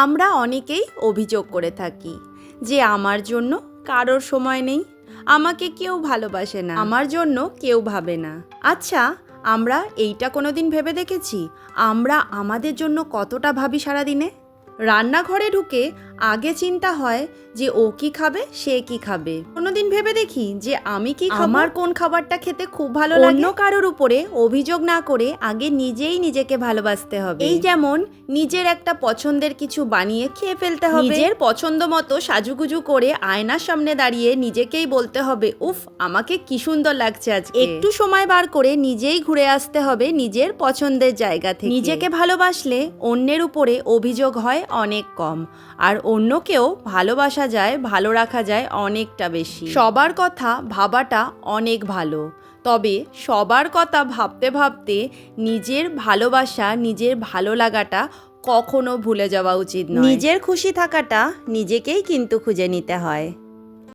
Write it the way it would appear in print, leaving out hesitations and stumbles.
আমরা অনেকেই অভিযোগ করে থাকি যে আমার জন্য কারোর সময় নেই, আমাকে কেউ ভালোবাসে না, আমার জন্য কেউ ভাবে না। আচ্ছা, আমরা এইটা কোনোদিন ভেবে দেখেছি আমরা আমাদের জন্য কতটা ভাবি সারাদিনে? রান্নাঘরে ঢুকে আগে চিন্তা হয় যে ও কি খাবে, সে কি খাবে। কোনোদিন ভেবে দেখি যে আমি কি খাবো, আমার কোন খাবারটা খেতে খুব ভালো লাগে। অন্য কারোর উপরে অভিযোগ না করে আগে নিজেই নিজেকে ভালোবাসতে হবে। এই যেমন নিজের একটা পছন্দের কিছু বানিয়ে খেয়ে ফেলতে হবে, নিজের পছন্দ মতো সাজুগুজু করে আয়নার সামনে দাঁড়িয়ে নিজেকেই বলতে হবে, উফ আমাকে কি সুন্দর লাগছে আজকে। একটু সময় বার করে নিজেই ঘুরে আসতে হবে নিজের পছন্দের জায়গা থেকে। নিজেকে ভালোবাসলে অন্যের উপরে অভিযোগ হয় অনেক কম, আর অন্যকেও ভালোবাসা যায়, ভালো রাখা যায় অনেকটা বেশি। সবার কথা ভাবাটা অনেক ভালো, তবে সবার কথা ভাবতে ভাবতে নিজের ভালোবাসা, নিজের ভালো লাগাটা কখনো ভুলে যাওয়া উচিত নয়। নিজের খুশি থাকাটা নিজেকেই কিন্তু খুঁজে নিতে হয়।